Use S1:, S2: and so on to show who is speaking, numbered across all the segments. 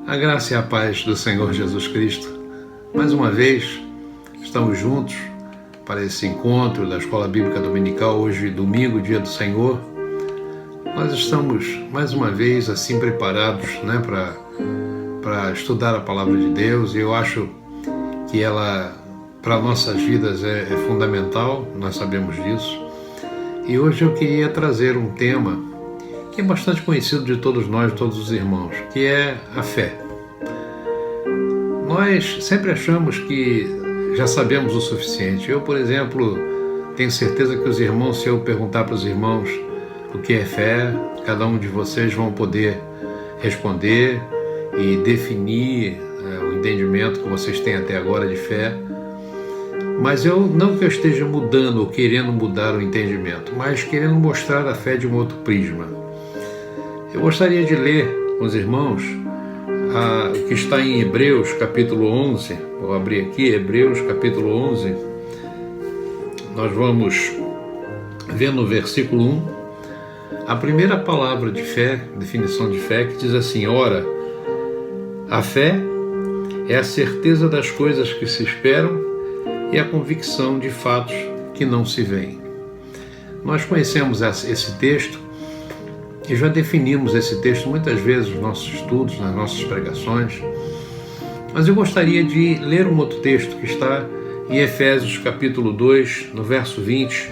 S1: A graça e a paz do Senhor Jesus Cristo. Mais uma vez, estamos juntos para esse encontro da Escola Bíblica Dominical, hoje domingo, dia do Senhor. Nós estamos, mais uma vez, assim preparados, para estudar a Palavra de Deus, e eu acho que ela, para nossas vidas, é fundamental, nós sabemos disso. E hoje eu queria trazer um tema que é bastante conhecido de todos nós, de todos os irmãos, que é a fé. Nós sempre achamos que já sabemos o suficiente. Eu, por exemplo, tenho certeza que os irmãos, se eu perguntar para os irmãos o que é fé, cada um de vocês vão poder responder e definir o entendimento que vocês têm até agora de fé. Mas não que eu esteja mudando ou querendo mudar o entendimento, mas querendo mostrar a fé de um outro prisma. Eu gostaria de ler com os irmãos o que está em Hebreus capítulo 11. Vou abrir aqui, Hebreus capítulo 11. Nós vamos ver no versículo 1 a primeira palavra de fé, definição de fé, que diz assim: ora, a fé é a certeza das coisas que se esperam e a convicção de fatos que não se veem. Nós conhecemos esse texto e já definimos esse texto muitas vezes nos nossos estudos, nas nossas pregações, mas eu gostaria de ler um outro texto que está em Efésios capítulo 2, no verso 20.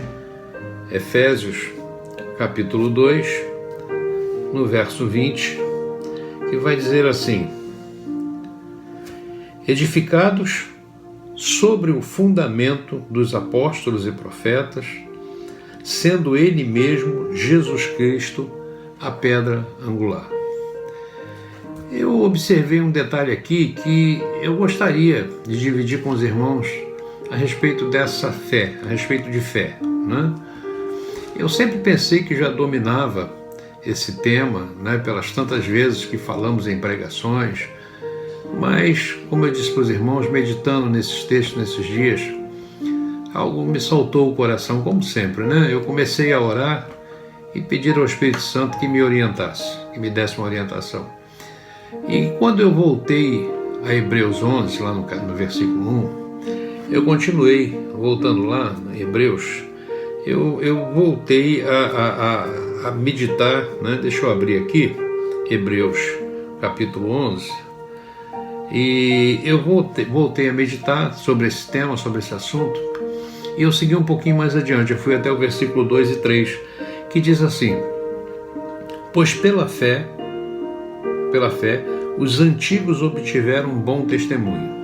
S1: Efésios capítulo 2, no verso 20, que vai dizer assim: edificados sobre o fundamento dos apóstolos e profetas, sendo ele mesmo, Jesus Cristo, a pedra angular. Eu observei um detalhe aqui que eu gostaria de dividir com os irmãos a respeito dessa fé, a respeito de fé, né? Eu sempre pensei que já dominava esse tema, pelas tantas vezes que falamos em pregações, mas, como eu disse para os irmãos, meditando nesses textos, nesses dias, algo me saltou o coração, como sempre, Eu comecei a orar e pedir ao Espírito Santo que me orientasse, que me desse uma orientação. E quando eu voltei a Hebreus 11, lá no versículo 1, eu continuei, voltando lá em Hebreus, eu voltei a meditar, Deixa eu abrir aqui, Hebreus capítulo 11, e eu voltei a meditar sobre esse tema, sobre esse assunto, e eu segui um pouquinho mais adiante, eu fui até o versículo 2 e 3, que diz assim: pois pela fé, os antigos obtiveram um bom testemunho.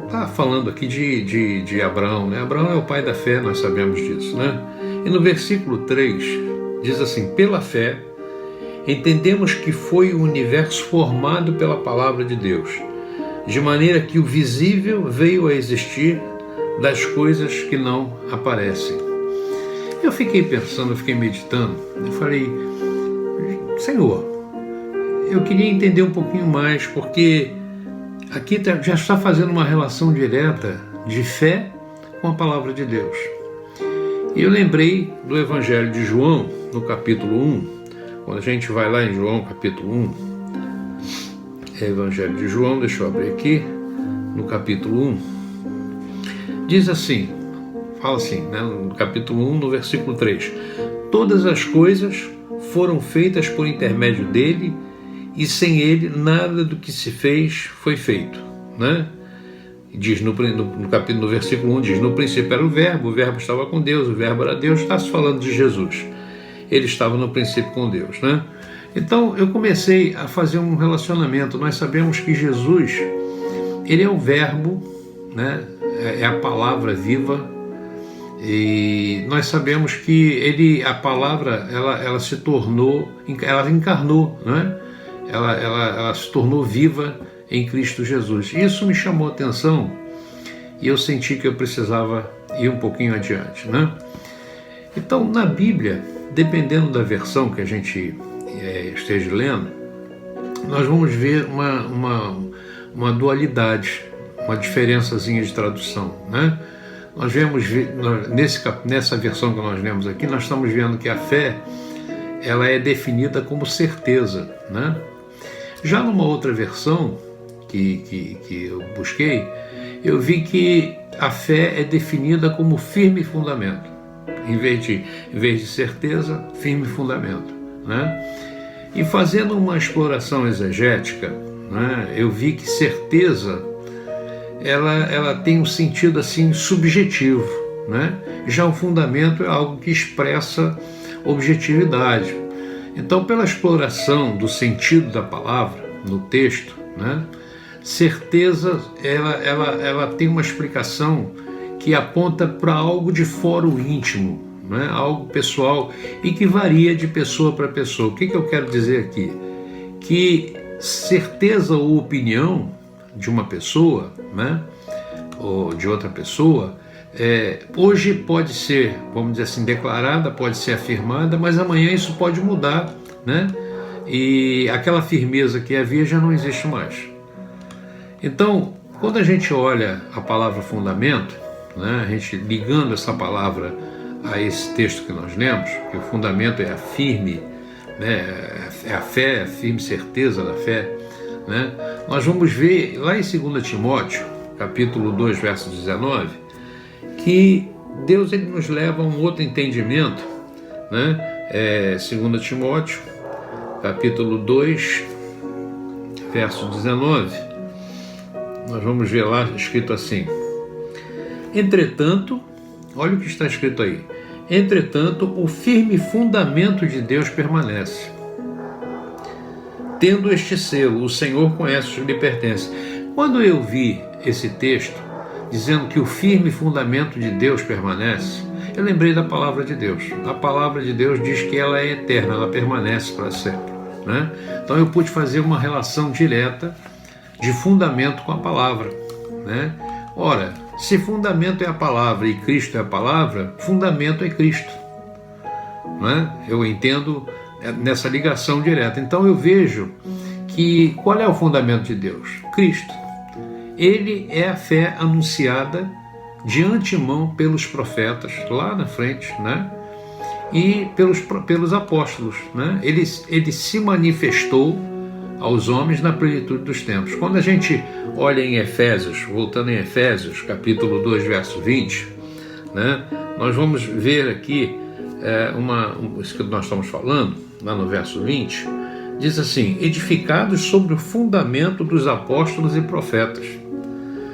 S1: Está falando aqui de Abraão, Abraão é o pai da fé, nós sabemos disso, E no versículo 3 diz assim: pela fé, entendemos que foi o universo formado pela palavra de Deus, de maneira que o visível veio a existir das coisas que não aparecem. Eu fiquei pensando, eu fiquei meditando, eu falei: Senhor, eu queria entender um pouquinho mais, porque aqui já está fazendo uma relação direta de fé com a palavra de Deus. E eu lembrei do Evangelho de João, no capítulo 1, quando a gente vai lá em João capítulo 1, Evangelho de João, deixa eu abrir aqui, no capítulo 1, diz assim, fala assim, no capítulo 1, no versículo 3, todas as coisas foram feitas por intermédio dele, e sem ele nada do que se fez foi feito, Diz no capítulo, no versículo 1, diz: no princípio era o verbo estava com Deus, o verbo era Deus. Está se falando de Jesus, ele estava no princípio com Deus, Então eu comecei a fazer um relacionamento. Nós sabemos que Jesus, ele é o verbo, é a palavra viva, e nós sabemos que a palavra, ela se tornou, ela encarnou, ela se tornou viva em Cristo Jesus. Isso me chamou a atenção e eu senti que eu precisava ir um pouquinho adiante, Então, na Bíblia, dependendo da versão que a gente esteja lendo, nós vamos ver uma dualidade, uma diferençazinha de tradução, Nós vemos, nessa versão que nós lemos aqui, nós estamos vendo que a fé, ela é definida como certeza, Já numa outra versão que eu busquei, eu vi que a fé é definida como firme fundamento. Em vez de certeza, firme fundamento, né? E fazendo uma exploração exegética, né, eu vi que certeza ela tem um sentido assim subjetivo, né? Já o fundamento é algo que expressa objetividade. Então, pela exploração do sentido da palavra no texto, né, certeza ela tem uma explicação que aponta para algo de fora o íntimo, né, algo pessoal e que varia de pessoa para pessoa. O que eu quero dizer aqui? Que certeza ou opinião de uma pessoa, né, ou de outra pessoa, hoje pode ser, vamos dizer assim, declarada, pode ser afirmada, mas amanhã isso pode mudar, né? E aquela firmeza que havia já não existe mais. Então, quando a gente olha a palavra fundamento, né, a gente ligando essa palavra a esse texto que nós lemos, que o fundamento é a firme, né, é a fé, a firme certeza da fé, né, nós vamos ver lá em 2 Timóteo, capítulo 2, verso 19, que Deus ele nos leva a um outro entendimento, né? 2 Timóteo, capítulo 2, verso 19, nós vamos ver lá escrito assim: entretanto, olha o que está escrito aí, entretanto, o firme fundamento de Deus permanece. Tendo este selo, o Senhor conhece os que lhe pertencem. Quando eu vi esse texto, dizendo que o firme fundamento de Deus permanece, eu lembrei da palavra de Deus. A palavra de Deus diz que ela é eterna, ela permanece para sempre, né? Então eu pude fazer uma relação direta de fundamento com a palavra, né? Ora, se fundamento é a palavra e Cristo é a palavra, fundamento é Cristo, né? Eu entendo nessa ligação direta. Então eu vejo que qual é o fundamento de Deus? Cristo. Ele é a fé anunciada de antemão pelos profetas lá na frente, né? E pelos apóstolos, né? Ele se manifestou aos homens na plenitude dos tempos. Quando a gente olha em Efésios, voltando em Efésios, capítulo 2, verso 20, né? Nós vamos ver aqui isso que nós estamos falando, lá no verso 20, diz assim: edificados sobre o fundamento dos apóstolos e profetas,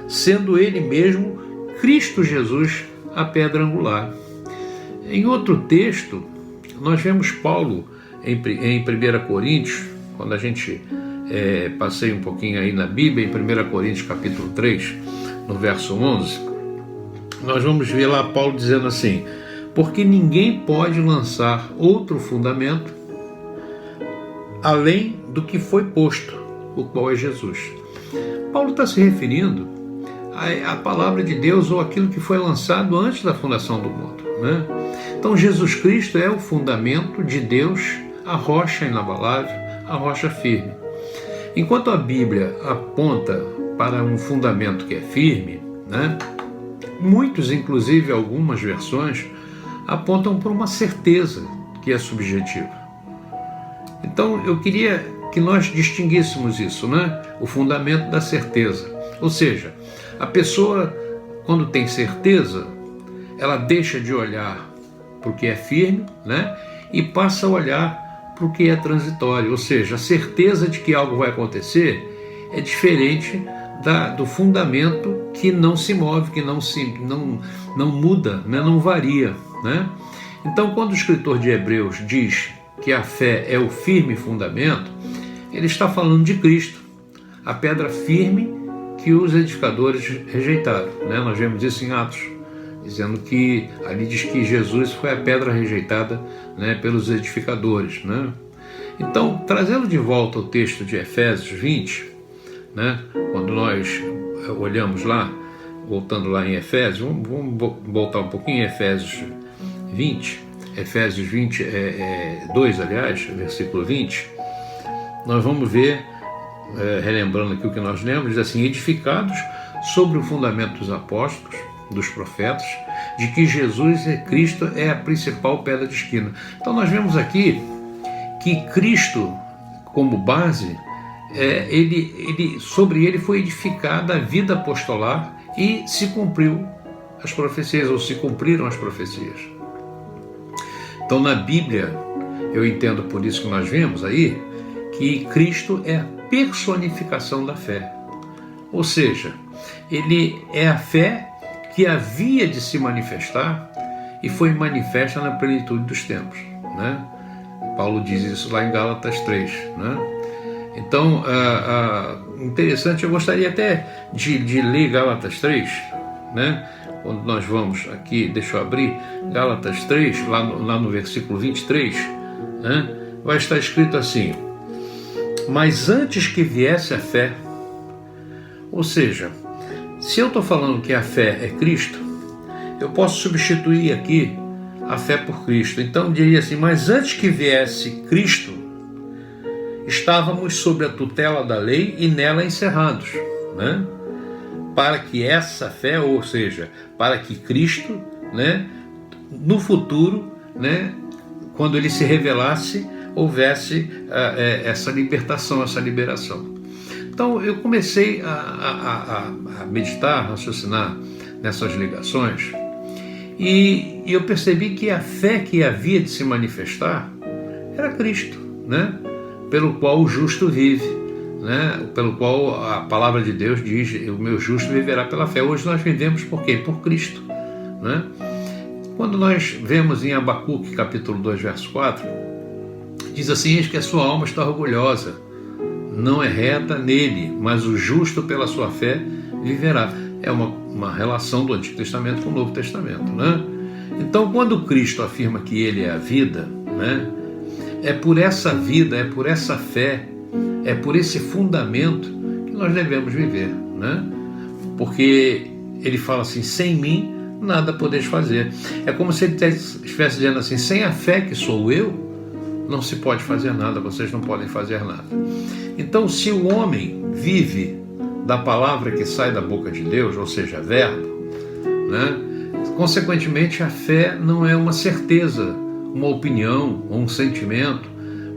S1: sendo ele mesmo Cristo Jesus a pedra angular. Em outro texto, nós vemos Paulo em 1 Coríntios, quando a gente passeia um pouquinho aí na Bíblia, em 1 Coríntios capítulo 3, no verso 11, nós vamos ver lá Paulo dizendo assim: porque ninguém pode lançar outro fundamento além do que foi posto, o qual é Jesus. Paulo está se referindo à palavra de Deus ou aquilo que foi lançado antes da fundação do mundo, né? Então Jesus Cristo é o fundamento de Deus, a rocha inabalável, a rocha firme. Enquanto a Bíblia aponta para um fundamento que é firme, né? Muitos, inclusive algumas versões, apontam para uma certeza que é subjetiva. Então eu queria que nós distinguíssemos isso, né? O fundamento da certeza. Ou seja, a pessoa, quando tem certeza, ela deixa de olhar para o que é firme, né? E passa a olhar para o que é transitório. Ou seja, a certeza de que algo vai acontecer é diferente do fundamento que não se move, que não muda, né? Não varia, né? Então, quando o escritor de Hebreus diz que a fé é o firme fundamento, ele está falando de Cristo, a pedra firme que os edificadores rejeitaram, né? Nós vemos isso em Atos, dizendo que ali diz que Jesus foi a pedra rejeitada, né, pelos edificadores, né? Então, trazendo de volta o texto de Efésios 20, né, quando nós olhamos lá, voltando lá em Efésios, vamos voltar um pouquinho em Efésios 20, Efésios 20, 2, aliás, versículo 20, nós vamos ver, relembrando aqui o que nós lemos, diz assim: edificados sobre o fundamento dos apóstolos, dos profetas, de que Jesus Cristo é a principal pedra de esquina. Então nós vemos aqui que Cristo, como base, sobre ele foi edificada a vida apostolar e se cumpriu as profecias, ou se cumpriram as profecias. Então, na Bíblia, eu entendo por isso que nós vimos aí, que Cristo é a personificação da fé. Ou seja, ele é a fé que havia de se manifestar e foi manifesta na plenitude dos tempos, né? Paulo diz isso lá em Gálatas 3, né? Então, interessante, eu gostaria até de ler Gálatas 3, né? Quando nós vamos aqui, deixa eu abrir, Gálatas 3, lá no versículo 23, né? Vai estar escrito assim: mas antes que viesse a fé, ou seja, se eu estou falando que a fé é Cristo, eu posso substituir aqui a fé por Cristo. Então eu diria assim, mas antes que viesse Cristo, estávamos sob a tutela da lei e nela encerrados, né? Para que essa fé, ou seja, para que Cristo, né, no futuro, né, quando ele se revelasse, houvesse essa libertação, essa liberação. Então eu comecei a meditar, a raciocinar nessas ligações, e eu percebi que a fé que havia de se manifestar era Cristo, né? Pelo qual o justo vive, né? Pelo qual a palavra de Deus diz, o meu justo viverá pela fé. Hoje nós vivemos por quê? Por Cristo, né? Quando nós vemos em Abacuque, capítulo 2, verso 4, diz assim: eis que a sua alma está orgulhosa, não é reta nele, mas o justo pela sua fé viverá. É uma relação do Antigo Testamento com o Novo Testamento, né? Então, quando Cristo afirma que ele é a vida, né, é por essa vida, é por essa fé, é por esse fundamento que nós devemos viver, né? Porque ele fala assim: sem mim nada podeis fazer. É como se ele estivesse dizendo assim: sem a fé que sou eu, não se pode fazer nada, vocês não podem fazer nada. Então, se o homem vive da palavra que sai da boca de Deus, ou seja, verbo, né, consequentemente a fé não é uma certeza, uma opinião ou um sentimento,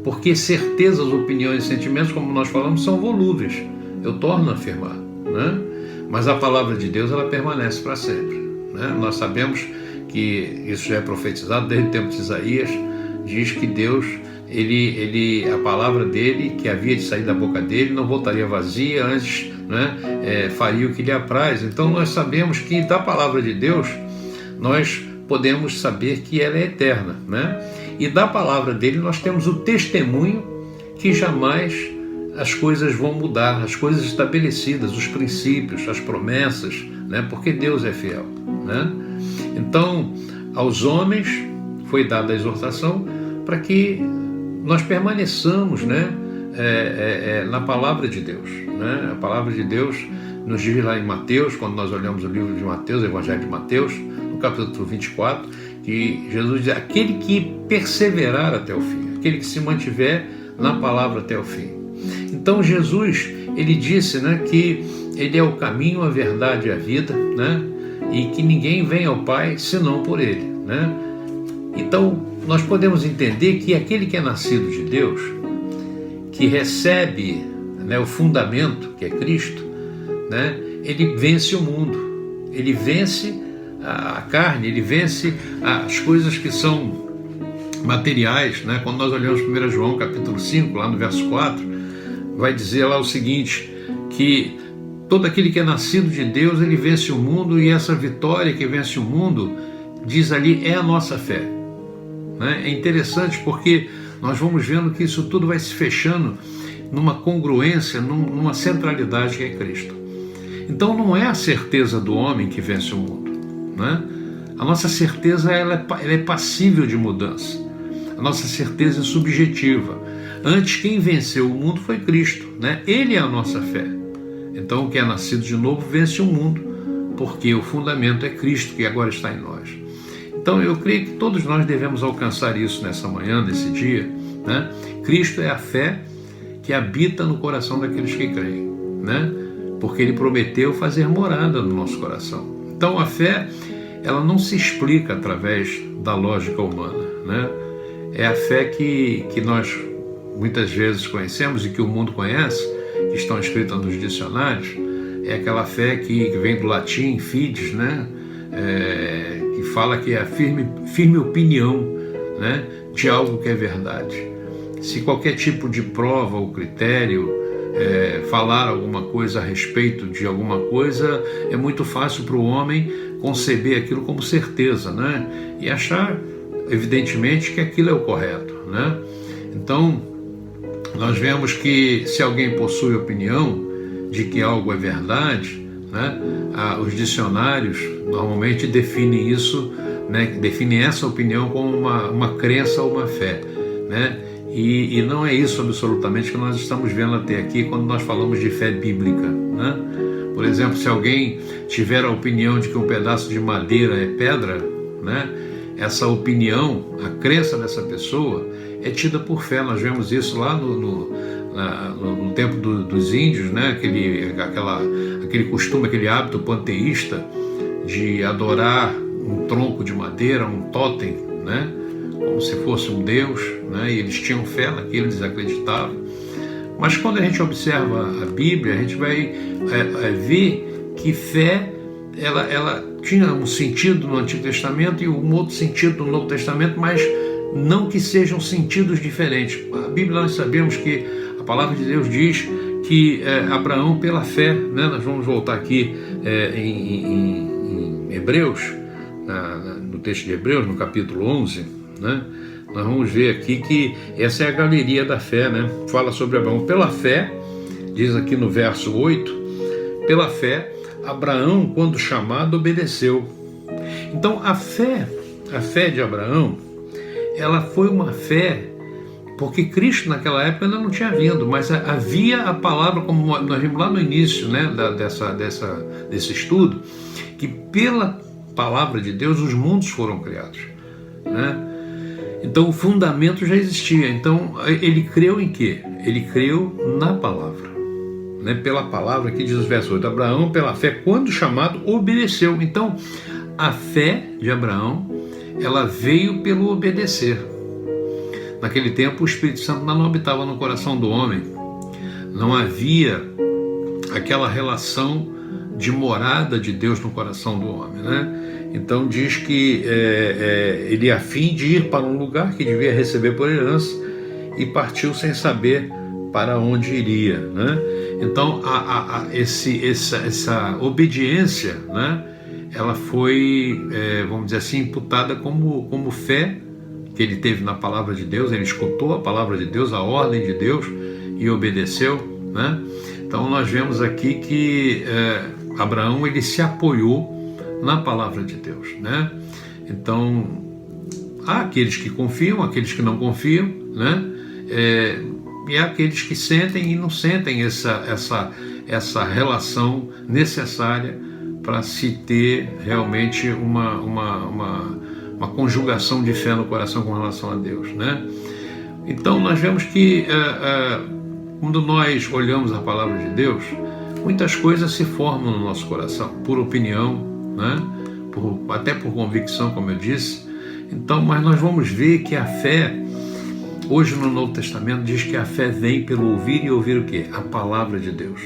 S1: porque certezas, opiniões e sentimentos, como nós falamos, são volúveis. Eu torno a afirmar, né? Mas a palavra de Deus, ela permanece para sempre, né? Nós sabemos que isso já é profetizado desde o tempo de Isaías. Diz que Deus, a palavra dele, que havia de sair da boca dele, não voltaria vazia, antes, né, faria o que lhe apraz. Então nós sabemos que da palavra de Deus nós podemos saber que ela é eterna, né? E da palavra dele nós temos o testemunho que jamais as coisas vão mudar, as coisas estabelecidas, os princípios, as promessas, né? Porque Deus é fiel, né? Então, aos homens foi dada a exortação para que nós permaneçamos, né, na palavra de Deus, né? A palavra de Deus nos diz lá em Mateus, quando nós olhamos o livro de Mateus, o Evangelho de Mateus, no capítulo 24, que Jesus diz: aquele que perseverar até o fim, aquele que se mantiver na palavra até o fim. Então Jesus, ele disse, né, que ele é o caminho, a verdade e a vida, né, e que ninguém vem ao Pai senão por ele, né? Então nós podemos entender que aquele que é nascido de Deus, que recebe, né, o fundamento que é Cristo, né, ele vence o mundo, ele vence a carne, ele vence as coisas que são materiais, né? Quando nós olhamos 1 João capítulo 5, lá no verso 4, vai dizer lá o seguinte, que todo aquele que é nascido de Deus, ele vence o mundo, e essa vitória que vence o mundo, diz ali, é a nossa fé, né? É interessante porque nós vamos vendo que isso tudo vai se fechando numa congruência, numa centralidade que é Cristo. Então não é a certeza do homem que vence o mundo, né? A nossa certeza ela é passível de mudança. A nossa certeza é subjetiva. Antes, quem venceu o mundo foi Cristo, né? Ele é a nossa fé. Então, o que é nascido de novo vence o mundo, porque o fundamento é Cristo, que agora está em nós. Então, eu creio que todos nós devemos alcançar isso nessa manhã, nesse dia, né? Cristo é a fé que habita no coração daqueles que creem, né? Porque Ele prometeu fazer morada no nosso coração. Então, a fé, ela não se explica através da lógica humana, né? É a fé que nós muitas vezes conhecemos e que o mundo conhece, que estão escritas nos dicionários, é aquela fé que vem do latim, fides, né? Que fala que é a firme opinião, né? De algo que é verdade. Se qualquer tipo de prova ou critério falar alguma coisa a respeito de alguma coisa, é muito fácil para o homem conceber aquilo como certeza, né? E achar, evidentemente, que aquilo é o correto, né? Então, nós vemos que se alguém possui opinião de que algo é verdade, né? Os dicionários normalmente definem isso, né? Definem essa opinião como uma crença ou uma fé, né? E não é isso absolutamente que nós estamos vendo até aqui quando nós falamos de fé bíblica, né? Por exemplo, se alguém tiver a opinião de que um pedaço de madeira é pedra, né? Essa opinião, a crença dessa pessoa é tida por fé. Nós vemos isso lá no tempo dos índios, né? Aquele costume, aquele hábito panteísta de adorar um tronco de madeira, um totem, né? Como se fosse um deus, né? E eles tinham fé naquilo, eles acreditavam. Mas quando a gente observa a Bíblia, a gente vai ver que fé ela tinha um sentido no Antigo Testamento e um outro sentido no Novo Testamento, mas não que sejam sentidos diferentes. A Bíblia, nós sabemos que a palavra de Deus diz que Abraão, pela fé, né? Nós vamos voltar aqui em Hebreus, no texto de Hebreus, no capítulo 11, né? Nós vamos ver aqui que essa é a galeria da fé, né? Fala sobre Abraão. Pela fé, diz aqui no verso 8, pela fé, Abraão, quando chamado, obedeceu. Então, a fé de Abraão, ela foi uma fé, porque Cristo naquela época ainda não tinha vindo, mas havia a palavra, como nós vimos lá no início, né, desse estudo, que pela palavra de Deus os mundos foram criados, né? Então o fundamento já existia. Então ele creu em quê? Ele creu na palavra, né? Pela palavra, aqui diz o verso 8, Abraão pela fé, quando chamado, obedeceu. Então a fé de Abraão, ela veio pelo obedecer. Naquele tempo o Espírito Santo não habitava no coração do homem, não havia aquela relação de morada de Deus no coração do homem, né? Então diz que ele ia a fim de ir para um lugar que devia receber por herança e partiu sem saber para onde iria, né? Então essa obediência, né? Ela foi, vamos dizer assim, imputada como fé que ele teve na palavra de Deus. Ele escutou a palavra de Deus, a ordem de Deus, e obedeceu, né? Então nós vemos aqui que Abraão, ele se apoiou na palavra de Deus, né? Então há aqueles que confiam, aqueles que não confiam, né? E há aqueles que sentem e não sentem essa relação necessária para se ter realmente uma conjugação de fé no coração com relação a Deus, né? Então nós vemos que quando nós olhamos a palavra de Deus, muitas coisas se formam no nosso coração, por opinião, né? Até por convicção, como eu disse. Então, mas nós vamos ver que a fé, hoje no Novo Testamento, diz que a fé vem pelo ouvir, e ouvir o quê? A palavra de Deus.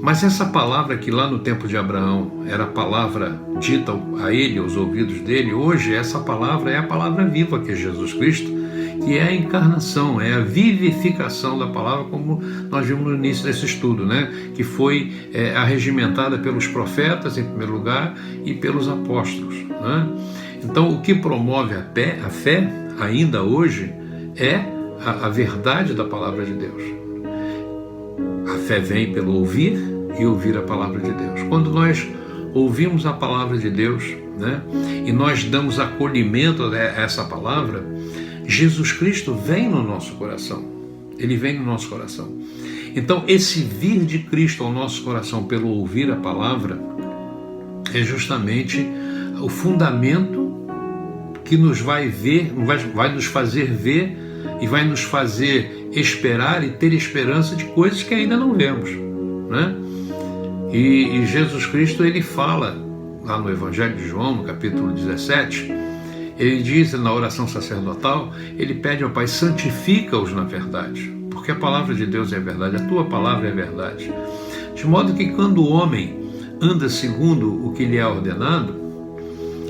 S1: Mas essa palavra que lá no tempo de Abraão era a palavra dita a ele, aos ouvidos dele, hoje essa palavra é a palavra viva, que é Jesus Cristo, que é a encarnação, é a vivificação da palavra, como nós vimos no início desse estudo, né? Que foi arregimentada pelos profetas, em primeiro lugar, e pelos apóstolos, né? Então, o que promove a fé, ainda hoje, é a verdade da palavra de Deus. A fé vem pelo ouvir e ouvir a palavra de Deus. Quando nós ouvimos a palavra de Deus, né, e nós damos acolhimento a essa palavra, Jesus Cristo vem no nosso coração. Ele vem no nosso coração. Então, esse vir de Cristo ao nosso coração pelo ouvir a palavra é justamente o fundamento que nos vai nos fazer ver e vai nos fazer esperar e ter esperança de coisas que ainda não vemos, né? E Jesus Cristo, ele fala lá no Evangelho de João, no capítulo 17, ele diz na oração sacerdotal, ele pede ao Pai, santifica-os na verdade, porque porque a palavra de Deus é verdade, a tua palavra é verdade. De modo que quando o homem anda segundo o que lhe é ordenado,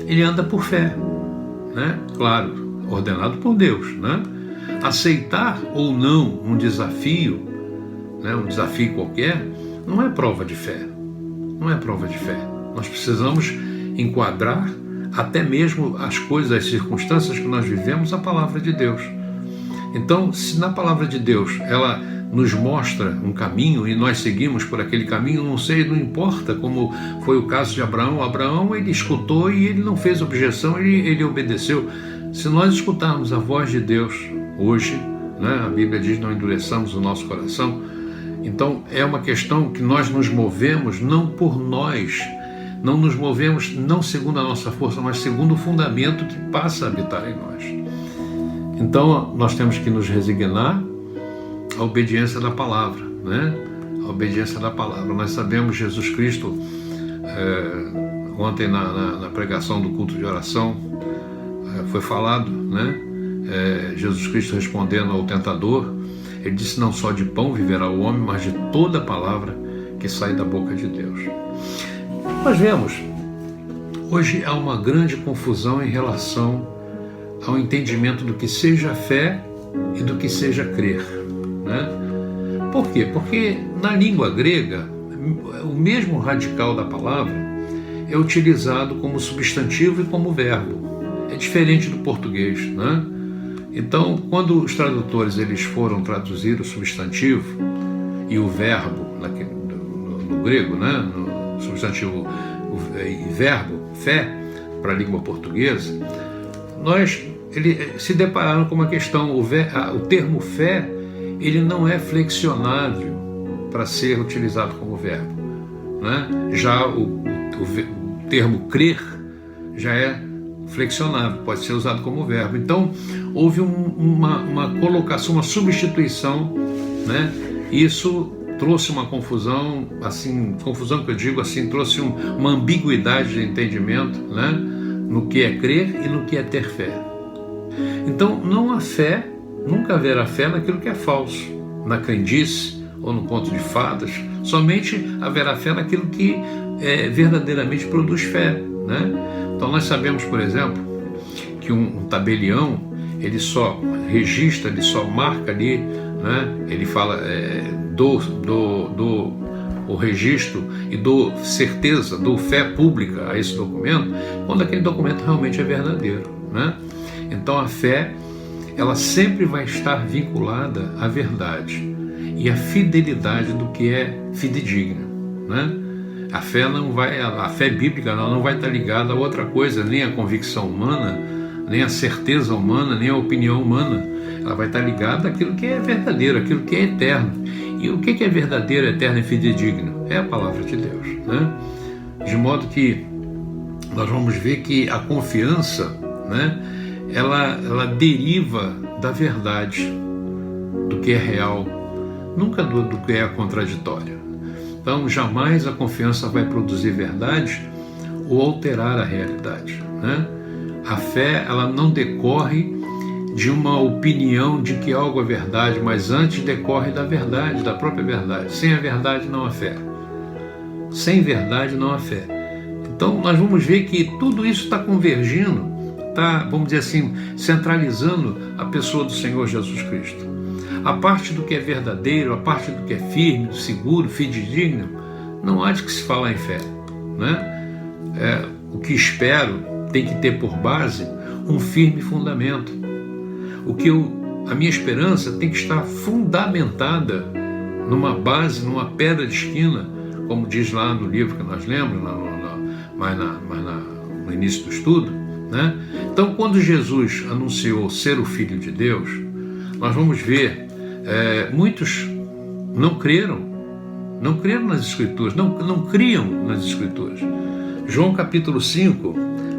S1: ele anda por fé, né? Claro, ordenado por Deus, né? Aceitar ou não um desafio, né? Um desafio qualquer, não é prova de fé, não é prova de fé. Nós precisamos enquadrar até mesmo as coisas, as circunstâncias que nós vivemos, a palavra de Deus. Então, se na palavra de Deus ela nos mostra um caminho e nós seguimos por aquele caminho, não importa como foi o caso de Abraão. Abraão, ele escutou e ele não fez objeção, ele obedeceu. Se nós escutarmos a voz de Deus hoje, né, a Bíblia diz: não endureçamos o nosso coração. Então é uma questão que nós nos movemos não por nós, não nos movemos não segundo a nossa força, mas segundo o fundamento que passa a habitar em nós. Então nós temos que nos resignar à obediência da palavra, né? A obediência da palavra. Nós sabemos, Jesus Cristo, ontem na pregação do culto de oração, foi falado, né? Jesus Cristo respondendo ao tentador, ele disse: não só de pão viverá o homem, mas de toda palavra que sai da boca de Deus. Nós vemos, hoje há uma grande confusão em relação ao entendimento do que seja fé e do que seja crer, né? Por quê? Porque na língua grega, o mesmo radical da palavra é utilizado como substantivo e como verbo. É diferente do português, né? Então, quando os tradutores eles foram traduzir o substantivo e o verbo no grego, né? No substantivo e verbo, fé, para a língua portuguesa, eles se depararam com uma questão: o termo fé, ele não é flexionável para ser utilizado como verbo, né? Já o termo crer já é flexionável, pode ser usado como verbo. Então houve uma colocação, uma substituição, né? Isso trouxe uma confusão, assim, confusão que eu digo assim, trouxe uma ambiguidade de entendimento, né? No que é crer e no que é ter fé. Então não há fé, nunca haverá fé naquilo que é falso, na crendice ou no conto de fadas. Somente haverá fé naquilo que verdadeiramente produz fé, né? Então nós sabemos, por exemplo, que um tabelião, ele só registra, ele só marca ali, né? Ele fala o registro e dou certeza, dou fé pública a esse documento, quando aquele documento realmente é verdadeiro, né? Então a fé, ela sempre vai estar vinculada à verdade e à fidelidade do que é fidedigno, né? A fé bíblica ela não vai estar ligada a outra coisa, nem a convicção humana, nem a certeza humana, nem a opinião humana. Ela vai estar ligada àquilo que é verdadeiro, àquilo que é eterno. E o que é verdadeiro, eterno e fidedigno? É a palavra de Deus, né? De modo que nós vamos ver que a confiança, né, ela deriva da verdade, do que é real, nunca do que é contraditório. Então, jamais a confiança vai produzir verdade ou alterar a realidade, né? A fé, ela não decorre de uma opinião de que algo é verdade, mas antes decorre da verdade, da própria verdade. Sem a verdade não há fé. Sem verdade não há fé. Então, nós vamos ver que tudo isso está convergindo, está, vamos dizer assim, centralizando a pessoa do Senhor Jesus Cristo. A parte do que é verdadeiro, a parte do que é firme, seguro, fidedigno, não há de que se falar em fé, né? O que espero tem que ter por base um firme fundamento. A minha esperança tem que estar fundamentada numa base, numa pedra de esquina, como diz lá no livro que nós lemos, no início do estudo, né? Então, quando Jesus anunciou ser o Filho de Deus, nós vamos ver muitos não creram nas Escrituras, não criam nas Escrituras. João capítulo 5,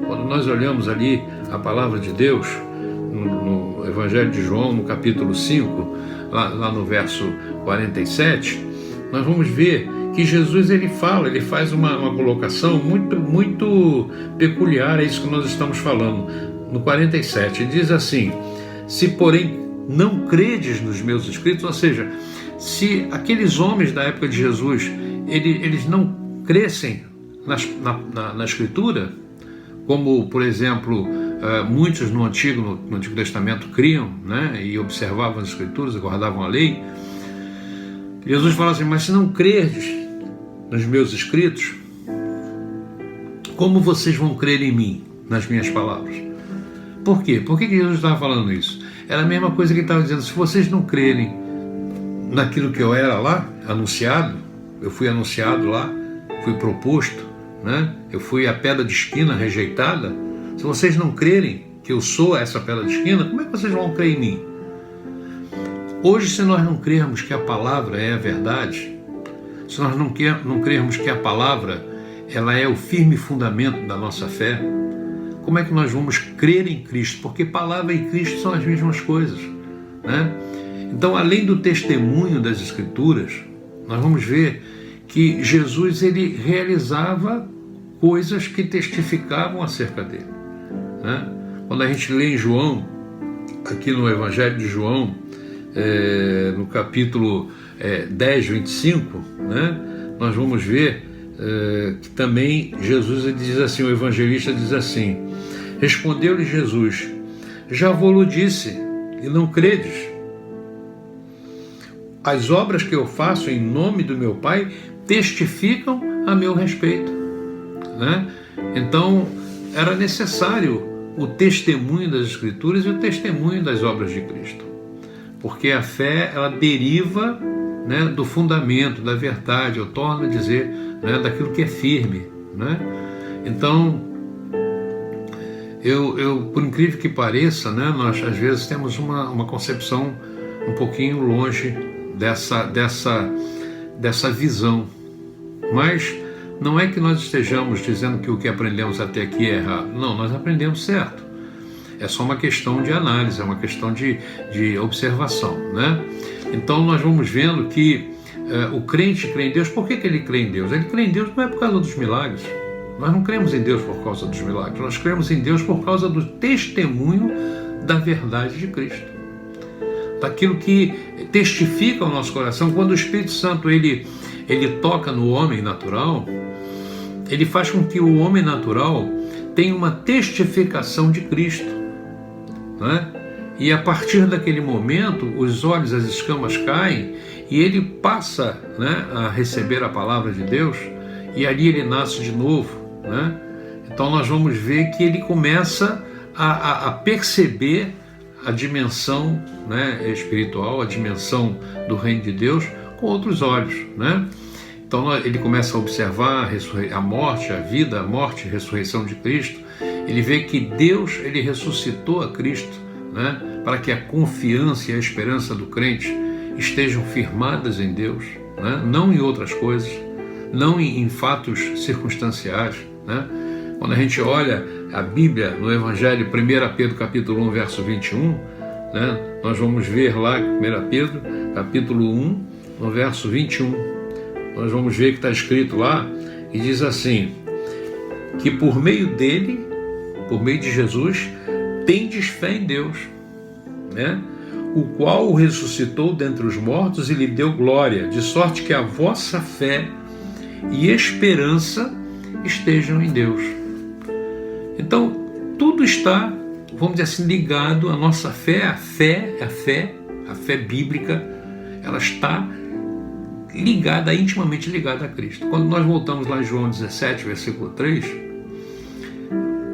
S1: quando nós olhamos ali a palavra de Deus, no Evangelho de João, no capítulo 5, lá no verso 47, nós vamos ver que Jesus ele faz uma colocação muito peculiar, é isso que nós estamos falando. No 47, ele diz assim: se porém não credes nos meus escritos, ou seja, se aqueles homens da época de Jesus, eles não crescem na Escritura, como, por exemplo, muitos no Antigo Testamento criam, né, e observavam as Escrituras e guardavam a lei, Jesus fala assim, mas se não crerdes nos meus escritos, como vocês vão crer em mim, nas minhas palavras? Por quê? Por que Jesus estava falando isso? Era a mesma coisa que ele estava dizendo, se vocês não crerem naquilo que eu era lá, anunciado, eu fui anunciado lá, fui proposto, né? Eu fui a pedra de esquina rejeitada, se vocês não crerem que eu sou essa pedra de esquina, como é que vocês vão crer em mim? Hoje, se nós não crermos que a palavra é a verdade, se nós não crermos que a palavra ela é o firme fundamento da nossa fé, como é que nós vamos crer em Cristo? Porque palavra e Cristo são as mesmas coisas, né? Então, além do testemunho das Escrituras, nós vamos ver que Jesus ele realizava coisas que testificavam acerca dele, né? Quando a gente lê em João, aqui no Evangelho de João, no capítulo 10, 25, né, nós vamos ver que também Jesus ele diz assim, o evangelista diz assim, respondeu-lhe Jesus, já vou-lo disse, e não credes? As obras que eu faço em nome do meu Pai testificam a meu respeito, né? Então, era necessário o testemunho das Escrituras e o testemunho das obras de Cristo, porque a fé, ela deriva, né, do fundamento, da verdade, eu torno a dizer, né, daquilo que é firme, né? Então, eu por incrível que pareça, né, nós às vezes temos uma concepção um pouquinho longe dessa visão, mas não é que nós estejamos dizendo que o que aprendemos até aqui é errado, não, nós aprendemos certo, é só uma questão de análise, é uma questão de observação, né? Então nós vamos vendo que o crente crê em Deus. Por que ele crê em Deus? Ele crê em Deus não é por causa dos milagres, nós não cremos em Deus por causa dos milagres, nós cremos em Deus por causa do testemunho da verdade de Cristo, daquilo que testifica o nosso coração. Quando o Espírito Santo ele toca no homem natural, ele faz com que o homem natural tenha uma testificação de Cristo, né? E a partir daquele momento, os olhos, as escamas caem e ele passa, né, a receber a palavra de Deus e ali ele nasce de novo, né? Então nós vamos ver que ele começa a perceber a dimensão, né, espiritual, a dimensão do reino de Deus com outros olhos, né? Então ele começa a observar a morte, a vida, a morte e a ressurreição de Cristo. Ele vê que Deus ele ressuscitou a Cristo, né, para que a confiança e a esperança do crente estejam firmadas em Deus, né, não em outras coisas, não em fatos circunstanciais, né? Quando a gente olha a Bíblia no Evangelho, 1 Pedro capítulo 1, verso 21, né, nós vamos ver lá, 1 Pedro capítulo 1, no verso 21, nós vamos ver que está escrito lá, e diz assim, que por meio dele, por meio de Jesus, tendes fé em Deus, né, o qual o ressuscitou dentre os mortos e lhe deu glória, de sorte que a vossa fé e esperança estejam em Deus. Então, tudo está, vamos dizer assim, ligado à nossa fé, a fé bíblica, ela está ligada, intimamente ligada a Cristo. Quando nós voltamos lá em João 17, versículo 3,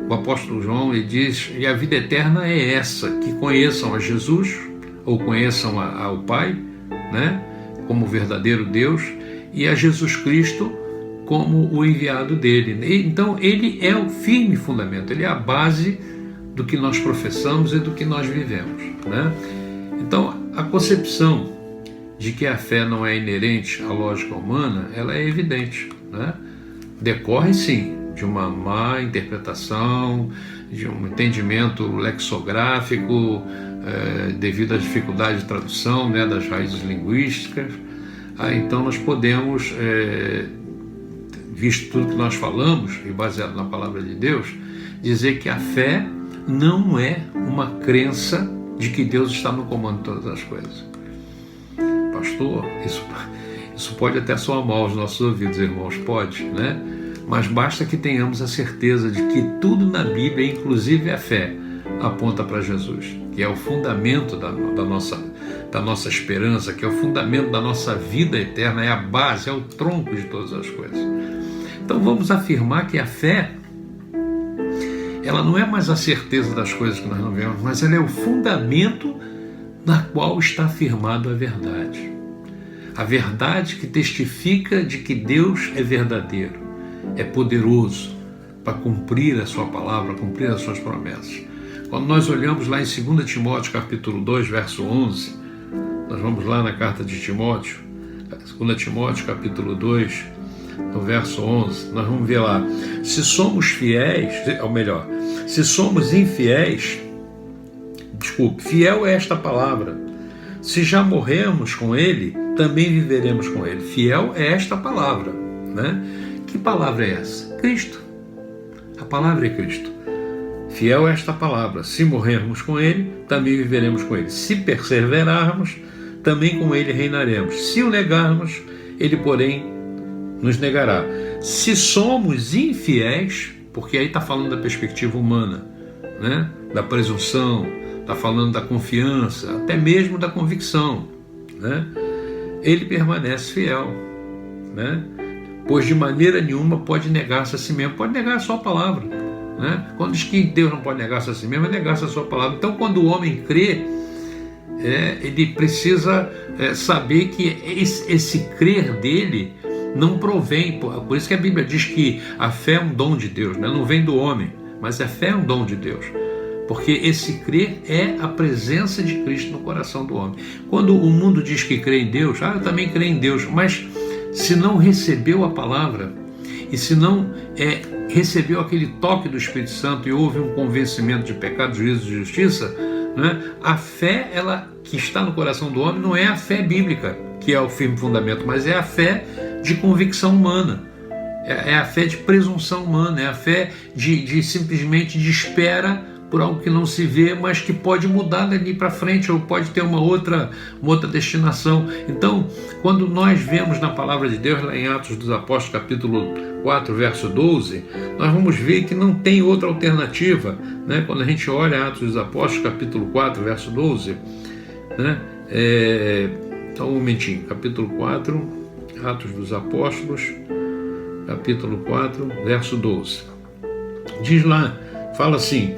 S1: o apóstolo João ele diz, e a vida eterna é essa, que conheçam a Jesus, ou conheçam ao Pai, né, como verdadeiro Deus, e a Jesus Cristo como o enviado dele. Então ele é o firme fundamento, ele é a base do que nós professamos e do que nós vivemos, né? Então a concepção de que a fé não é inerente à lógica humana, ela é evidente, né? Decorre sim de uma má interpretação, de um entendimento lexográfico, devido à dificuldade de tradução, né, das raízes linguísticas. Então nós podemos, visto tudo que nós falamos, e baseado na palavra de Deus, dizer que a fé não é uma crença de que Deus está no comando de todas as coisas. Pastor, isso pode até soar mal aos nossos ouvidos, irmãos, pode, né? Mas basta que tenhamos a certeza de que tudo na Bíblia, inclusive a fé, aponta para Jesus, que é o fundamento da nossa esperança, que é o fundamento da nossa vida eterna, é a base, é o tronco de todas as coisas. Então vamos afirmar que a fé, ela não é mais a certeza das coisas que nós não vemos, mas ela é o fundamento na qual está afirmada a verdade. A verdade que testifica de que Deus é verdadeiro, é poderoso para cumprir a sua palavra, cumprir as suas promessas. Quando nós olhamos lá em 2 Timóteo capítulo 2, verso 11, nós vamos lá na carta de Timóteo, 2 Timóteo capítulo 2, no verso 11, nós vamos ver lá, se somos fiéis, ou melhor, se somos infiéis, fiel é esta palavra, se já morremos com ele, também viveremos com ele. Fiel é esta palavra, né? Que palavra é essa? Cristo. A palavra é Cristo. Fiel é esta palavra, se morrermos com ele, também viveremos com ele. Se perseverarmos, também com ele reinaremos. Se o negarmos, ele, porém, nos negará. Se somos infiéis, porque aí está falando da perspectiva humana, né? Da presunção, está falando da confiança, até mesmo da convicção, né? Ele permanece fiel, né? Pois de maneira nenhuma pode negar-se a si mesmo, pode negar a sua palavra, né? Quando diz que Deus não pode negar-se a si mesmo, é negar-se a sua palavra. Então, quando o homem crê, ele precisa saber que esse crer dele não provém, por isso que a Bíblia diz que a fé é um dom de Deus, né? Não vem do homem, mas a fé é um dom de Deus, porque esse crer é a presença de Cristo no coração do homem. Quando o mundo diz que crê em Deus, eu também creio em Deus, mas se não recebeu a palavra, e se não recebeu aquele toque do Espírito Santo e houve um convencimento de pecado, juízo e justiça, né? A fé, ela que está no coração do homem, não é a fé bíblica, que é o firme fundamento, mas é a fé de convicção humana, é a fé de presunção humana, é a fé de simplesmente de espera por algo que não se vê, mas que pode mudar dali para frente, ou pode ter uma outra destinação. Então, quando nós vemos na palavra de Deus, lá em Atos dos Apóstolos, capítulo 4, verso 12, nós vamos ver que não tem outra alternativa, né? Quando a gente olha Atos dos Apóstolos, capítulo 4, verso 12, né? Então, um momentinho, capítulo 4, Atos dos Apóstolos, capítulo 4, verso 12. Diz lá, fala assim: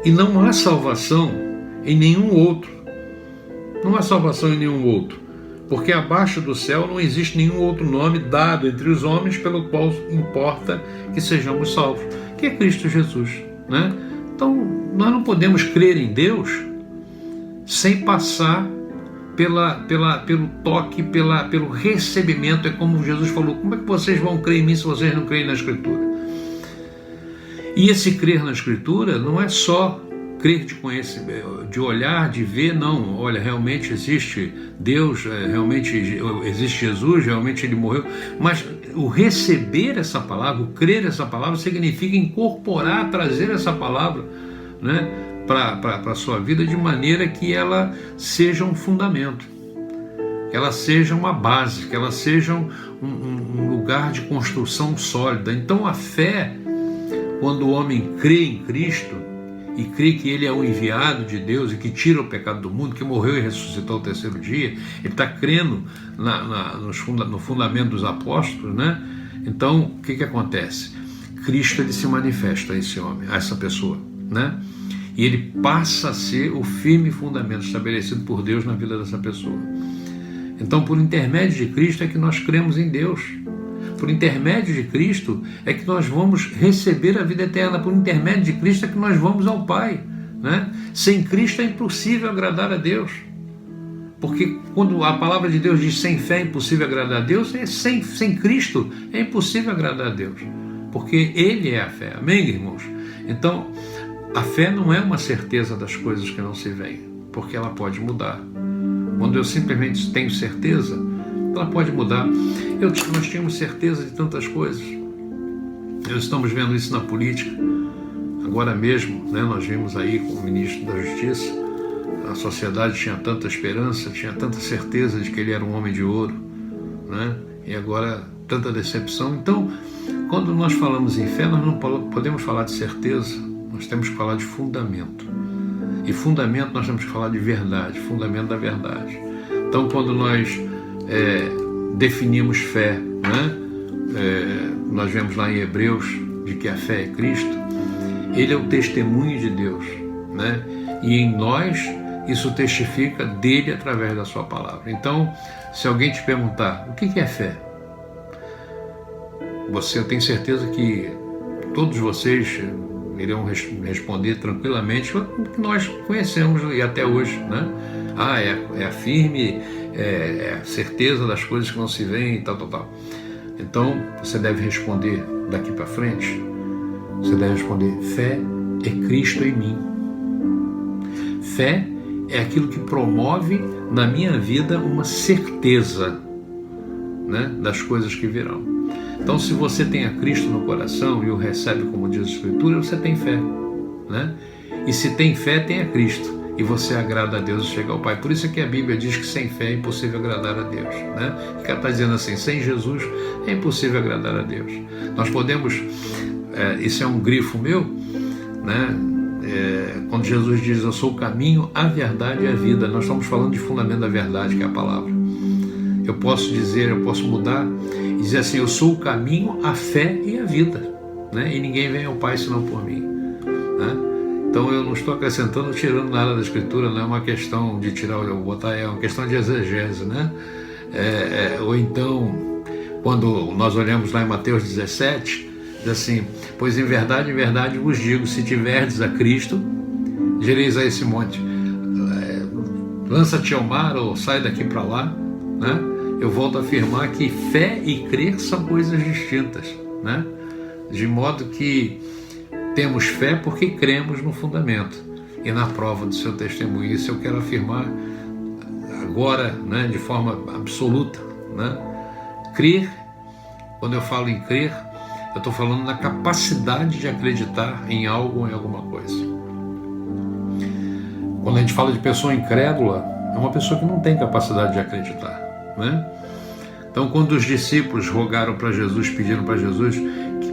S1: e não há salvação em nenhum outro. Não há salvação em nenhum outro, porque abaixo do céu não existe nenhum outro nome dado entre os homens pelo qual importa que sejamos salvos, que é Cristo Jesus, né? Então, nós não podemos crer em Deus sem passar pelo toque, pelo recebimento. É como Jesus falou: como é que vocês vão crer em mim se vocês não creem na Escritura? E esse crer na Escritura não é só crer de conhecer, de olhar, de ver, não. Olha, realmente existe Deus, realmente existe Jesus, realmente Ele morreu. Mas o receber essa palavra, o crer essa palavra, significa incorporar, trazer essa palavra, né, para a sua vida, de maneira que ela seja um fundamento, que ela seja uma base, que ela seja um lugar de construção sólida. Então a fé, quando o homem crê em Cristo e crê que Ele é o enviado de Deus e que tira o pecado do mundo, que morreu e ressuscitou ao terceiro dia, ele está crendo no fundamento dos apóstolos, né? Então, o que acontece? Cristo, ele se manifesta a esse homem, a essa pessoa, né? E ele passa a ser o firme fundamento estabelecido por Deus na vida dessa pessoa. Então, por intermédio de Cristo é que nós cremos em Deus. Por intermédio de Cristo é que nós vamos receber a vida eterna. Por intermédio de Cristo é que nós vamos ao Pai, né? Sem Cristo é impossível agradar a Deus. Porque quando a palavra de Deus diz sem fé é impossível agradar a Deus, sem Cristo é impossível agradar a Deus. Porque Ele é a fé. Amém, irmãos? Então, a fé não é uma certeza das coisas que não se veem, porque ela pode mudar. Quando eu simplesmente tenho certeza, ela pode mudar. Nós tínhamos certeza de tantas coisas. Nós estamos vendo isso na política. Agora mesmo, né, nós vimos aí com o ministro da Justiça, a sociedade tinha tanta esperança, tinha tanta certeza de que ele era um homem de ouro, né? E agora tanta decepção. Então, quando nós falamos em fé, nós não podemos falar de certeza, nós temos que falar de fundamento. E fundamento nós temos que falar de verdade, fundamento da verdade. Então, quando nós definimos fé, né? Nós vemos lá em Hebreus de que a fé é Cristo, ele é o testemunho de Deus, né? E em nós isso testifica dele através da sua palavra. Então, se alguém te perguntar o que é fé, eu tenho certeza que todos vocês irão responder tranquilamente o que nós conhecemos e até hoje, né? É a firme, é a certeza das coisas que não se veem, tal. Então, você deve responder daqui para frente, você deve responder: fé é Cristo em mim. Fé é aquilo que promove na minha vida uma certeza, né, das coisas que virão. Então, se você tem a Cristo no coração e o recebe, como diz a Escritura, você tem fé, né? E se tem fé, tem a Cristo. E você agrada a Deus e chega ao Pai. Por isso é que a Bíblia diz que sem fé é impossível agradar a Deus, né? E ela está dizendo assim: sem Jesus é impossível agradar a Deus. Nós podemos, isso é um grifo meu, né? Quando Jesus diz: eu sou o caminho, a verdade e a vida, nós estamos falando de fundamento da verdade, que é a palavra. Eu posso mudar e dizer assim: eu sou o caminho, a fé e a vida, né? E ninguém vem ao Pai senão por mim, né? Então eu não estou acrescentando ou tirando nada da Escritura, não é uma questão de tirar ou botar, é uma questão de exegese, né? Ou então, quando nós olhamos lá em Mateus 17, diz assim: pois em verdade vos digo, se tiverdes a Cristo, direis a esse monte: lança-te ao mar ou sai daqui para lá, né? Eu volto a afirmar que fé e crer são coisas distintas, né? De modo que temos fé porque cremos no fundamento e na prova do seu testemunho. Isso eu quero afirmar agora, né, de forma absoluta, né? Crer, quando eu falo em crer, eu estou falando na capacidade de acreditar em algo ou em alguma coisa. Quando a gente fala de pessoa incrédula, é uma pessoa que não tem capacidade de acreditar, né? Então, quando os discípulos rogaram para Jesus, pediram para Jesus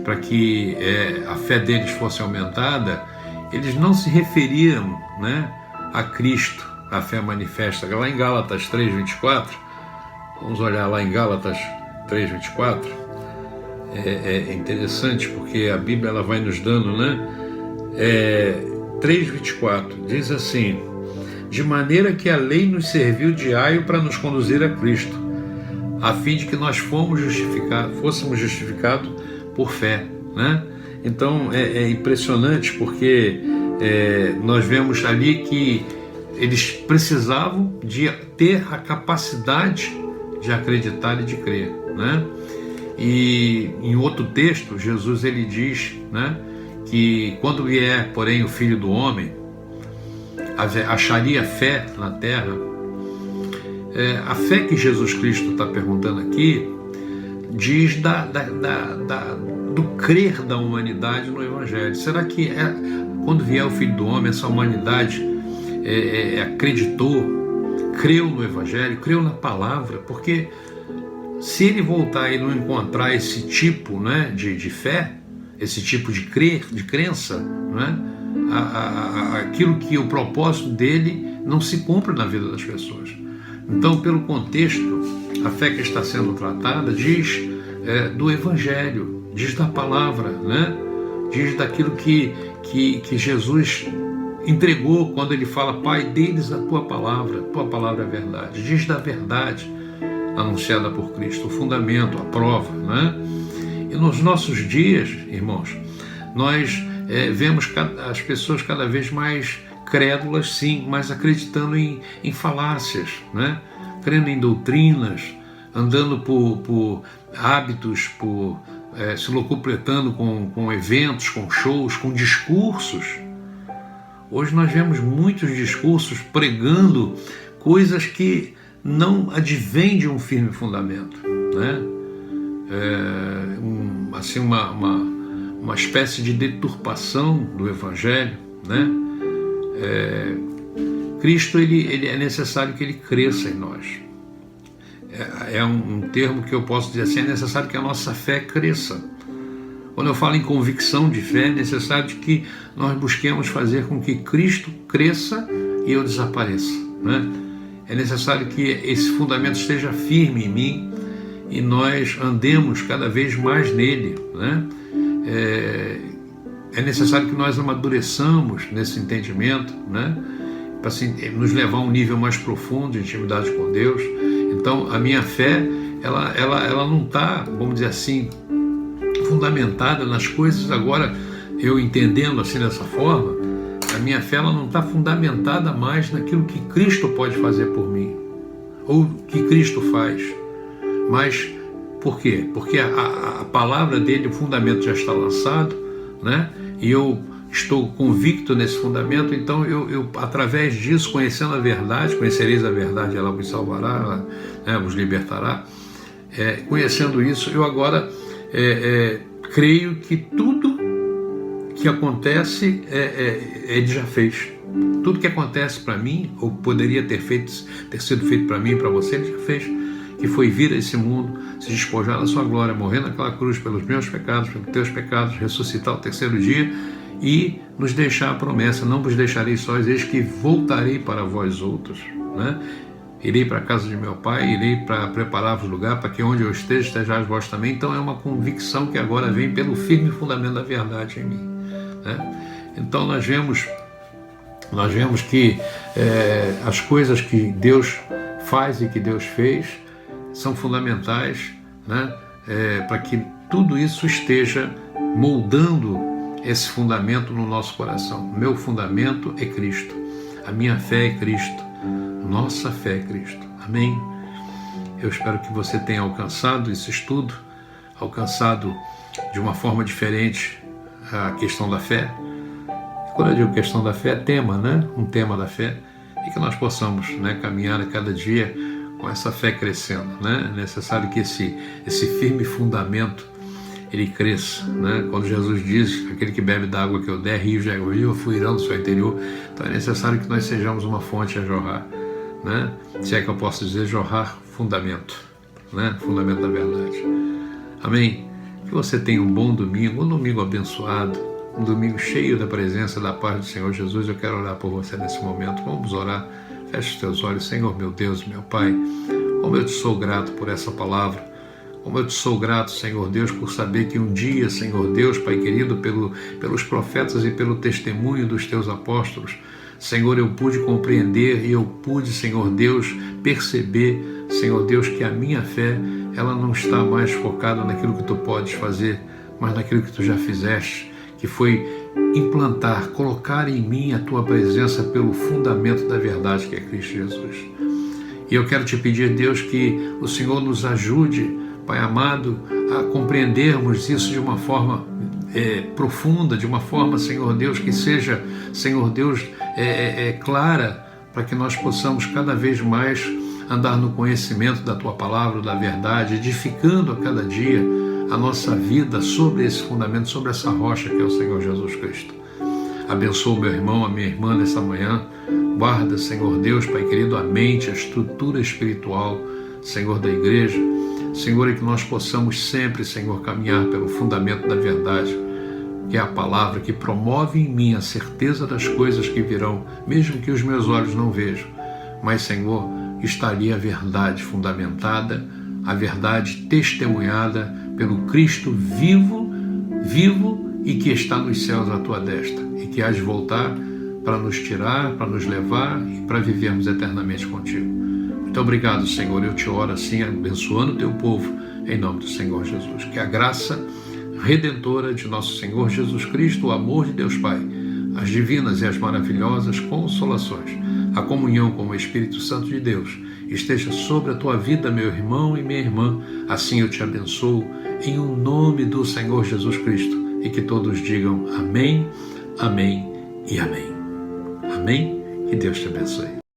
S1: para que a fé deles fosse aumentada, eles não se referiram, né, a Cristo, a fé manifesta. Lá em Gálatas 3:24, vamos olhar lá em Gálatas 3:24, é interessante porque a Bíblia ela vai nos dando, né? 3:24 diz assim: de maneira que a lei nos serviu de aio para nos conduzir a Cristo, a fim de que nós fôssemos justificados por fé, né? Então é impressionante porque nós vemos ali que eles precisavam de ter a capacidade de acreditar e de crer, né? E em outro texto Jesus ele diz, né, que quando vier porém o Filho do Homem, acharia fé na terra. A fé que Jesus Cristo está perguntando aqui diz do crer da humanidade no Evangelho. Será que quando vier o Filho do Homem, essa humanidade acreditou, creu no Evangelho, creu na palavra? Porque se ele voltar e não encontrar esse tipo, né, de fé, esse tipo de crença, né, aquilo que o propósito dele não se cumpre na vida das pessoas. Então, pelo contexto, a fé que está sendo tratada diz do Evangelho, diz da palavra, né? Diz daquilo que Jesus entregou quando ele fala: Pai, dê-lhes a tua palavra é verdade. Diz da verdade anunciada por Cristo, o fundamento, a prova, né? E nos nossos dias, irmãos, nós vemos as pessoas cada vez mais crédulas, sim, mas acreditando em falácias, né? Crendo em doutrinas, andando por hábitos, se locupletando com eventos, com shows, com discursos. Hoje nós vemos muitos discursos pregando coisas que não advêm de um firme fundamento, né? Assim, uma espécie de deturpação do Evangelho, né? Cristo, ele é necessário que ele cresça em nós. É um termo que eu posso dizer assim, é necessário que a nossa fé cresça. Quando eu falo em convicção de fé, é necessário que nós busquemos fazer com que Cristo cresça e eu desapareça, né? É necessário que esse fundamento esteja firme em mim e nós andemos cada vez mais nele, né? É necessário que nós amadureçamos nesse entendimento, né? Para assim, nos levar a um nível mais profundo de intimidade com Deus. Então, a minha fé, ela não está, vamos dizer assim, fundamentada nas coisas. Agora, eu entendendo assim dessa forma, a minha fé ela não está fundamentada mais naquilo que Cristo pode fazer por mim, ou que Cristo faz. Mas, por quê? Porque a palavra dele, o fundamento já está lançado, né? E eu estou convicto nesse fundamento, então eu através disso, conhecendo a verdade, conhecereis a verdade, ela vos salvará, ela vos libertará. Conhecendo isso, eu agora creio que tudo que acontece, ele já fez. Tudo que acontece para mim, ou poderia ter sido feito para mim e para você, ele já fez. Que foi vir a esse mundo, se despojar da sua glória, morrer naquela cruz pelos meus pecados, pelos teus pecados, ressuscitar ao terceiro dia e nos deixar a promessa: não vos deixarei sós, eis que voltarei para vós outros, né? Irei para a casa de meu pai, irei para preparar-vos lugar, para que onde eu esteja, estejais vós também. Então é uma convicção que agora vem pelo firme fundamento da verdade em mim, né? Então nós vemos que as coisas que Deus faz e que Deus fez são fundamentais, né? Para que tudo isso esteja moldando esse fundamento no nosso coração. Meu fundamento é Cristo, a minha fé é Cristo, nossa fé é Cristo. Amém? Eu espero que você tenha alcançado esse estudo, alcançado de uma forma diferente a questão da fé. Quando eu digo questão da fé, é tema, né? Um tema da fé, e que nós possamos, né, caminhar a cada dia com essa fé crescendo, né? É necessário que esse firme fundamento ele cresça, né? Quando Jesus diz: aquele que bebe da água que eu der, rios de água viva fluirão do seu interior. Então é necessário que nós sejamos uma fonte a jorrar, né? Se é que eu posso dizer, jorrar fundamento, né? Fundamento da verdade. Amém? Que você tenha um bom domingo, um domingo abençoado, um domingo cheio da presença da paz do Senhor Jesus. Eu quero orar por você nesse momento. Vamos orar. Feche os teus olhos. Senhor, meu Deus, meu Pai, como eu te sou grato por essa palavra, como eu te sou grato, Senhor Deus, por saber que um dia, Senhor Deus, Pai querido, pelos profetas e pelo testemunho dos teus apóstolos, Senhor, eu pude compreender e eu pude, Senhor Deus, perceber, Senhor Deus, que a minha fé, ela não está mais focada naquilo que tu podes fazer, mas naquilo que tu já fizeste, que foi implantar, colocar em mim a tua presença pelo fundamento da verdade que é Cristo Jesus. E eu quero te pedir, Deus, que o Senhor nos ajude, Pai amado, a compreendermos isso de uma forma profunda, de uma forma, Senhor Deus, que seja, Senhor Deus, clara, para que nós possamos cada vez mais andar no conhecimento da tua palavra, da verdade, edificando a cada dia a nossa vida sobre esse fundamento, sobre essa rocha que é o Senhor Jesus Cristo. Abençoa o meu irmão, a minha irmã nessa manhã. Guarda, Senhor Deus, Pai querido, a mente, a estrutura espiritual, Senhor, da igreja. Senhor, e que nós possamos sempre, Senhor, caminhar pelo fundamento da verdade, que é a palavra que promove em mim a certeza das coisas que virão, mesmo que os meus olhos não vejam. Mas, Senhor, está ali a verdade fundamentada, a verdade testemunhada pelo Cristo vivo e que está nos céus à tua destra e que há de voltar para nos tirar, para nos levar e para vivermos eternamente contigo. Muito obrigado, Senhor. Eu te oro assim, abençoando o teu povo, em nome do Senhor Jesus. Que a graça redentora de nosso Senhor Jesus Cristo, o amor de Deus Pai, as divinas e as maravilhosas consolações, a comunhão com o Espírito Santo de Deus, esteja sobre a tua vida, meu irmão e minha irmã. Assim eu te abençoo, em o nome do Senhor Jesus Cristo. E que todos digam amém, amém e amém. Amém? Que Deus te abençoe.